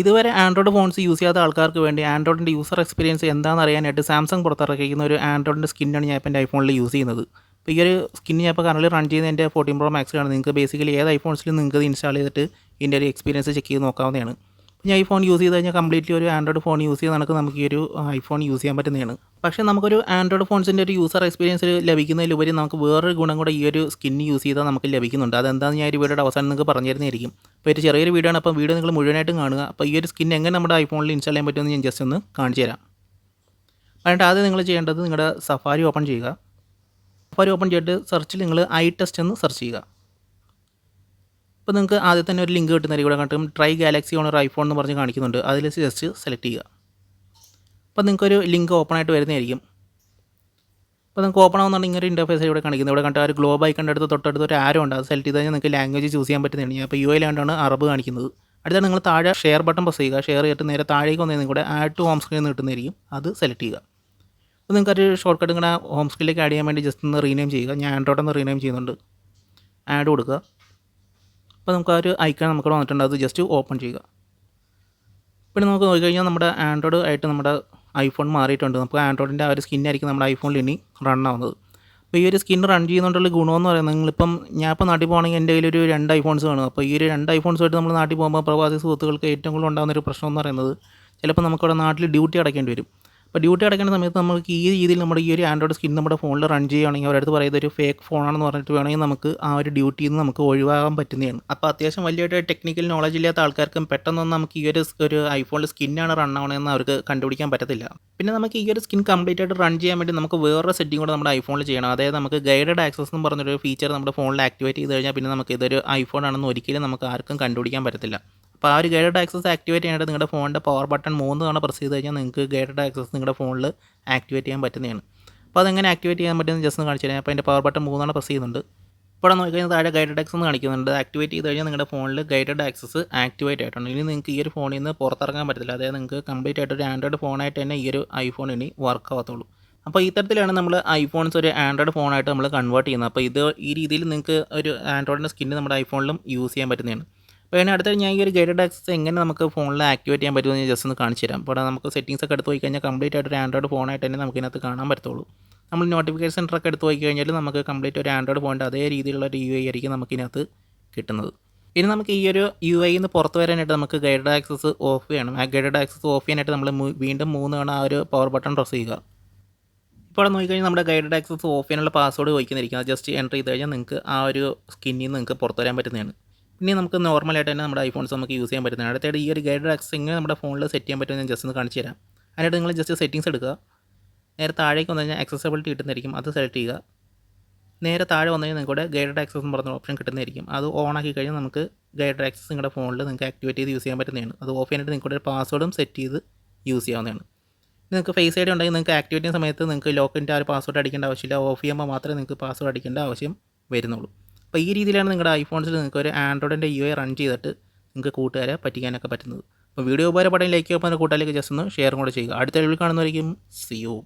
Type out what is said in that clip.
ഇതുവരെ Android phones use ചെയ്യാത്ത ആൾക്കാർക്ക് വേണ്ടി ആൻഡ്രോയിഡിൻ്റെ യൂസർ എക്സ്പീരിയൻസ് എന്താണെന്ന് അറിയാനായിട്ട് സാംസങ് പുറത്തിറക്കിയിരിക്കുന്ന ഒരു ആൻഡ്രോയിഡിൻ്റെ സ്കിന്നാണ് ഞാൻ ഇപ്പോൾ എൻ്റെ ഐഫോണിൽ യൂസ് ചെയ്യുന്നത്. അപ്പോൾ ഈ ഒരു സ്കിൻ ഞാൻ ഇപ്പോൾ കറൻറ്റ്ലി റൺ ചെയ്യുന്നത് എൻ്റെ 14 Pro Maxലാണ്. നിങ്ങൾക്ക് ബേസിക്കലി ഏത് ഐഫോൺസിലും നിങ്ങൾക്ക് ഇത് ഇൻസ്റ്റാൾ ചെയ്തിട്ട് ഇതിൻ്റെ ഒരു എക്സ്പീരിയൻസ് ചെക്ക് ചെയ്ത് നോക്കാവുന്നതാണ്. ഞാൻ ഈ ഫോൺ യൂസ് ചെയ്ത് കഴിഞ്ഞാൽ കംപ്ലീറ്റ്ലി ഒരു ആൻഡ്രോയിഡ് ഫോൺ യൂസ് ചെയ്ത് നമുക്ക് ഈ ഒരു ഐഫോൺ യൂസ് ചെയ്യാൻ പറ്റുന്നതാണ്. പക്ഷേ നമുക്കൊരു ആൻഡ്രോയിഡ് ഫോൺസിൻ്റെ ഒരു യൂസർ എക്സ്പീരിയൻസ് ലഭിക്കുന്നതിലുപരി നമുക്ക് വേറൊരു ഗുണം കൂടെ ഈ ഒരു സ്കിൻ യൂസ് ചെയ്താൽ നമുക്ക് ലഭിക്കുന്നുണ്ട്. അതെന്താണെന്ന് ഞാൻ ഈ വീഡിയോയുടെ അവസാനം നിങ്ങൾക്ക് പറഞ്ഞു തരുന്നതായിരിക്കും. അപ്പോൾ ഒരു ചെറിയൊരു വീഡിയോ ആണ്. അപ്പോൾ വീഡിയോ നിങ്ങൾ മുഴുവനായിട്ടും കാണുക. അപ്പോൾ ഈ ഒരു സ്കിൻ എങ്ങനെ നമ്മുടെ ഐഫോണിൽ ഇൻസ്റ്റാൾ ചെയ്യാൻ പറ്റുമെന്ന് ഞാൻ ജസ്റ്റ് ഒന്ന് കാണിച്ചു തരാം. എന്നിട്ട് ആദ്യം നിങ്ങൾ ചെയ്യേണ്ടത് നിങ്ങളുടെ സഫാരി ഓപ്പൺ ചെയ്യുക. സഫാരി ഓപ്പൺ ചെയ്തിട്ട് സെർച്ചിൽ നിങ്ങൾ ഐ ടെസ്റ്റ് എന്ന് സെർച്ച് ചെയ്യുക. അപ്പോൾ നിങ്ങൾക്ക് ആദ്യം തന്നെ ഒരു ലിങ്ക് കിട്ടുന്നതായിരിക്കും. ഇവിടെ കണ്ടും ട്രൈ ഗാലക്സി ഓൺ ഒരു ഐഫോൺ എന്ന് പറഞ്ഞ് കാണിക്കുന്നുണ്ട്. അതിൽ ജസ്റ്റ് സെലക്ട് ചെയ്യുക. അപ്പോൾ നിങ്ങൾക്കൊരു ലിങ്ക് ഓപ്പൺ ആയിട്ട് വരുന്നതായിരിക്കും. അപ്പോൾ നിങ്ങൾക്ക് ഓപ്പൺ ആവുന്നുണ്ടെങ്കിൽ ഒരു ഇൻ്റർഫേസ് ഇവിടെ കാണിക്കുന്നത്. ഇവിടെ കണ്ട ഒരു ഗ്ലോബ് ഐക്കണിൻ്റെ അടുത്ത് തൊട്ടടുത്ത് ഒരു ആരോ ഉണ്ട്. അത് സെലക്ട് ചെയ്ത് കഴിഞ്ഞാൽ നിങ്ങൾക്ക് ലാംഗ്വേജ് ചൂസ് ചെയ്യാൻ പറ്റുന്നതാണ്. അപ്പോൾ യു ലാണ്ടാണ് അറബ് കാണിക്കുന്നത്. അടുത്ത നിങ്ങൾ താഴെ ഷെയർ ബട്ടൺ പ്രസ് ചെയ്യുക. ഷെയർ ചെയ്തിട്ട് നേരെ താഴേക്ക് വന്നതിന് കൂടെ ആഡ് ടു ഹോം സ്ക്രീൻ കിട്ടുന്നതായിരിക്കും. അത് സെലക്ട് ചെയ്യുക. അപ്പോൾ നിങ്ങൾക്കൊരു ഷോർട്ട് കട്ട് ഇങ്ങനെ ഹോം സ്ക്രീനിലേക്ക് ആഡ് ചെയ്യാൻ വേണ്ടി ജസ്റ്റ് ഒന്ന് റീനെയിം ചെയ്യുക. ഞാൻ ആൻഡ്രോയിഡ് എന്ന് റീനെയിം ചെയ്യുന്നുണ്ട്. ആഡ് കൊടുക്കുക. അപ്പോൾ നമുക്ക് ആ ഒരു ഐക്കൺ നമുക്ക് വന്നിട്ടുണ്ട്. അത് ജസ്റ്റ് ഓപ്പൺ ചെയ്യുക. പിന്നെ നമുക്ക് നോക്കിക്കഴിഞ്ഞാൽ നമ്മുടെ ആൻഡ്രോയിഡ് ആയിട്ട് നമ്മുടെ ഐഫോൺ മാറിയിട്ടുണ്ട്. നമുക്ക് ആൻഡ്രോയിഡിൻ്റെ ആ ഒരു സ്കിന്നായിരിക്കും നമ്മുടെ ഐഫോണിൽ ഇനി റൺ ആവുന്നത്. അപ്പോൾ ഈ ഒരു സ്കിൻ റൺ ചെയ്യുന്നതുകൊണ്ടുള്ള ഗുണമെന്ന് പറയുന്നത് നിങ്ങളിപ്പം ഞാനിപ്പോൾ നാട്ടിൽ പോകുകയാണെങ്കിൽ എൻ്റെ കയ്യിൽ ഒരു 2 ഐഫോൺസ് കാണും. അപ്പോൾ ഈ ഒരു 2 ഐഫോൺസുമായിട്ട് നമ്മൾ നാട്ടിൽ പോകുമ്പോൾ പ്രവാസി സുഹൃത്തുക്കൾക്ക് ഏറ്റവും കൂടുതൽ ഉണ്ടാകുന്നൊരു പ്രശ്നം എന്ന് പറയുന്നത് ചിലപ്പോൾ നമുക്കിവിടെ നാട്ടിൽ ഡ്യൂട്ടി അടയ്ക്കേണ്ടി വരും. അപ്പോൾ ഡ്യൂട്ടി അടയ്ക്കേണ്ട സമയത്ത് നമുക്ക് ഈ രീതിയിൽ നമ്മുടെ ഈ ഒരു ആൻഡ്രോയിഡ് സ്കിൻ നമ്മുടെ ഫോണിൽ റൺ ചെയ്യുകയാണെങ്കിൽ അവരടുത്ത് പറയുന്നത് ഒരു ഫേക്ക് ഫോണാണെന്ന് പറഞ്ഞിട്ട് വേണമെങ്കിൽ നമുക്ക് ആ ഒരു ഡ്യൂട്ടിയിൽ നിന്ന് നമുക്ക് ഒഴിവാകാൻ പറ്റുന്നതാണ്. അപ്പോൾ അത്യാവശ്യം വലിയൊരു ടെക്നിക്കൽ നോളജ് ഇല്ലാത്ത ആൾക്കാർക്കും പെട്ടെന്നൊന്നും നമുക്ക് ഈ ഒരു ഐഫോണിൽ സ്കിന്നാണ് റൺ ആവണമെന്ന് അവർക്ക് കണ്ടുപിടിക്കാൻ പറ്റത്തില്ല. പിന്നെ നമുക്ക് ഈ ഒരു സ്കിൻ കംപ്ലീറ്റ് ആയിട്ട് റൺ ചെയ്യാൻ വേണ്ടി നമുക്ക് വേറൊരു സെറ്റിംഗ് കൂടെ നമ്മുടെ ഐഫോണിൽ ചെയ്യണം. അതായത് നമുക്ക് ഗൈഡഡ് ആക്സസ് എന്ന് പറഞ്ഞൊരു ഫീച്ചർ നമ്മുടെ ഫോണിൽ ആക്ടിവേറ്റ് ചെയ്ത് കഴിഞ്ഞാൽ പിന്നെ നമുക്ക് ഇതൊരു ഐഫോൺ ആണെന്ന് ഒരിക്കലും നമുക്ക് ആർക്കും കണ്ടുപിടിക്കാൻ പറ്റത്തില്ല. അപ്പോൾ ആ ഒരു ഗൈഡഡ് ആക്സസ് ആക്ടിവേറ്റ് ചെയ്യാനായിട്ട് നിങ്ങളുടെ ഫോണിൻ്റെ പവർ ബട്ടൺ 3 തവണ പ്രസ് ചെയ്ത് കഴിഞ്ഞാൽ നിങ്ങൾക്ക് ഗൈഡഡ് ആക്സസ് നിങ്ങളുടെ ഫോണിൽ ആക്ടിവേറ്റ് ചെയ്യാൻ പറ്റുന്നതാണ്. അപ്പോൾ അതെങ്ങനെ ആക്ടിവേറ്റ് ചെയ്യാൻ പറ്റുമെന്ന് ജസ്റ്റ് ഒന്ന് കാണിച്ചു തരാം. അപ്പോൾ അതിൻ്റെ പവർ ബട്ടൺ 3 തവണ പ്രസ് ചെയ്യുന്നുണ്ട്. ഇപ്പോൾ അവിടെ നോക്കിക്കഴിഞ്ഞാൽ താഴെ ഗൈഡഡ് ആക്സസ് എന്ന് കാണിക്കുന്നുണ്ട്. ആക്ടിവേറ്റ് ചെയ്ത് കഴിഞ്ഞാൽ നിങ്ങളുടെ ഫോണിൽ ഗൈഡഡ് ആക്സസ് ആക്ടിവേറ്റ് ആയിട്ടുണ്ട്. ഇനി നിങ്ങൾക്ക് ഈ ഒരു ഫോണിൽ നിന്ന് പുറത്തിറങ്ങാൻ പറ്റില്ല. അതായത് നിങ്ങൾക്ക് കംപ്ലീറ്റ് ആയിട്ട് ഒരു ആൻഡ്രോയിഡ് ഫോണായിട്ട് തന്നെ ഈ ഒരു ഐഫോൺ ഇനി വർക്ക് ആവത്തുള്ളൂ. അപ്പോൾ ഇത്തരത്തിലാണ് നമ്മൾ ഐഫോൺസ് ഒരു ആൻഡ്രോയിഡ് ഫോണായിട്ട് നമ്മൾ കൺവേർട്ട് ചെയ്യുന്നത്. അപ്പോൾ ഈ രീതിയിൽ നിങ്ങൾക്ക് ഒരു ആൻഡ്രോയിഡിൻ്റെ സ്കിന്ന് നമ്മുടെ ഐഫോണിലും യൂസ് ചെയ്യാൻ പറ്റുന്നതാണ്. അപ്പോൾ അതിന് അടുത്ത ഞാൻ ഈ ഒരു ഗൈഡഡ് ആക്സസ് എങ്ങനെ നമുക്ക് ഫോണിൽ ആക്ടിവേറ്റ് ചെയ്യാൻ പറ്റുമെന്ന് ഞാൻ ജസ്റ്റ് ഒന്ന് കാണിച്ചു തരാം. അപ്പോൾ നമുക്ക് സെറ്റിംഗ്സ് ഒക്കെ എടുത്ത് പോയി കഴിഞ്ഞാൽ കംപ്ലീറ്റ് ആയിട്ട് ഒരു ആൻഡ്രോയിഡ് ഫോണായിട്ട് തന്നെ നമുക്ക് ഇതിനകത്ത് കാണാൻ പറ്റുള്ളൂ. നമ്മൾ നോട്ടിഫിക്കേഷൻ സെൻറ്ററൊക്കെ എടുത്ത് പോയി കഴിഞ്ഞാൽ നമുക്ക് കംപ്ലീറ്റ് ഒരു ആൻഡ്രോയിഡ് ഫോണിൻ്റെ അതേ രീതിയിലുള്ള ഒരു UI ആയിരിക്കും നമുക്കിതിനകത്ത് കിട്ടുന്നത്. ഇനി നമുക്ക് ഈ ഒരു UIയിൽ നിന്ന് പുറത്ത് വരാനായിട്ട് നമുക്ക് ഗൈഡഡ് ആക്സസ് ഓഫ് ചെയ്യണം. ആ ഗൈഡഡ് ആക്സസ് ഓഫ് ചെയ്യാനായിട്ട് നമ്മൾ വീണ്ടും 3 തവണ ആ ഒരു പവർ ബട്ടൺ പ്രസ് ചെയ്യുക. ഇപ്പോൾ നോക്കിക്കഴിഞ്ഞാൽ നമ്മുടെ ഗൈഡഡ് ആക്സസ് ഓഫ് ചെയ്യാനുള്ള പാസ്വേഡ് ചോദിക്കുന്നിരിക്കും. അത് ജസ്റ്റ് എൻ്റർ ചെയ്ത് കഴിഞ്ഞാൽ നിങ്ങൾക്ക് ആ ഒരു സ്കിന്നിൽ നിന്ന് നിങ്ങൾക്ക് പുറത്ത് വരാൻ പറ്റുന്നതാണ്. പിന്നെ നമുക്ക് നോർമലായിട്ട് തന്നെ നമ്മുടെ ഐഫോൺസ് നമുക്ക് യൂസ് ചെയ്യാൻ പറ്റുന്നതാണ്. അടുത്തായിട്ട് ഈ ഒരു ഗൈഡഡ് ആക്സസ് എങ്ങനെ നമ്മുടെ ഫോണിൽ സെറ്റ് ചെയ്യാൻ പറ്റുമെന്ന് ഞാൻ ജസ്റ്റ് ഒന്ന് കാണിച്ചു തരാം. അതിനായിട്ട് നിങ്ങൾ ജസ്റ്റ് സെറ്റിംഗ്സ് എടുക്കുക. നേരെ താഴേക്ക് വന്നു കഴിഞ്ഞാൽ ആക്സസിബിലിറ്റി കിട്ടുന്നതായിരിക്കും. അത് സെലക്ട് ചെയ്യുക. നേരെ താഴെ വന്നു കഴിഞ്ഞാൽ നിങ്ങൾക്ക് ഗൈഡഡ് ആക്സസ് എന്ന് പറഞ്ഞ ഓപ്ഷൻ കിട്ടുന്നതായിരിക്കും. അത് ഓൺ ആക്കി കഴിഞ്ഞാൽ നമുക്ക് ഗൈഡഡ് ആക്സസ് നിങ്ങളുടെ ഫോണിൽ നിങ്ങൾക്ക് ആക്ടിവേറ്റ് ചെയ്ത് യൂസ് ചെയ്യാൻ പറ്റുന്നതാണ്. അത് ഓഫ് ചെയ്യാനായിട്ട് നിങ്ങളുടെ ഒരു പാസ്വേഡും സെറ്റ് ചെയ്ത് യൂസ് ചെയ്യാവുന്നതാണ്. നിങ്ങൾക്ക് ഫേസ് ഐഡി ഉണ്ടെങ്കിൽ നിങ്ങൾക്ക് ആക്ടിവേറ്റ് ചെയ്യുന്ന സമയത്ത് നിങ്ങൾക്ക് ലോക്കിൻ്റെ ആ ഒരു പാസ്വേഡ് അടിക്കേണ്ട ആവശ്യമില്ല. ഓഫ് ചെയ്യുമ്പോൾ മാത്രമേ നിങ്ങൾക്ക് പാസ്വേഡ് അടിക്കേണ്ട ആവശ്യം വരുന്നുള്ളൂ. അപ്പോൾ ഈ രീതിയിലാണ് നിങ്ങളുടെ ഐഫോൺസിൽ നിങ്ങൾക്ക് ഒരു ആൻഡ്രോയിഡിൻ്റെ UI റൺ ചെയ്തിട്ട് നിങ്ങൾക്ക് കൂട്ടുകാരെ പറ്റിക്കാനൊക്കെ പറ്റുന്നത്. അപ്പോൾ വീഡിയോ ഉപകാരപ്പെടാൻ ലൈക്ക് ചെയ്യുമ്പോൾ കൂട്ടുകാരിലേക്ക് ജസ്റ്റ് ഒന്ന് ഷെയറും കൂടെ ചെയ്യുക. അടുത്ത വീഡിയോയിൽ കാണുന്നവരേക്കും സി യു.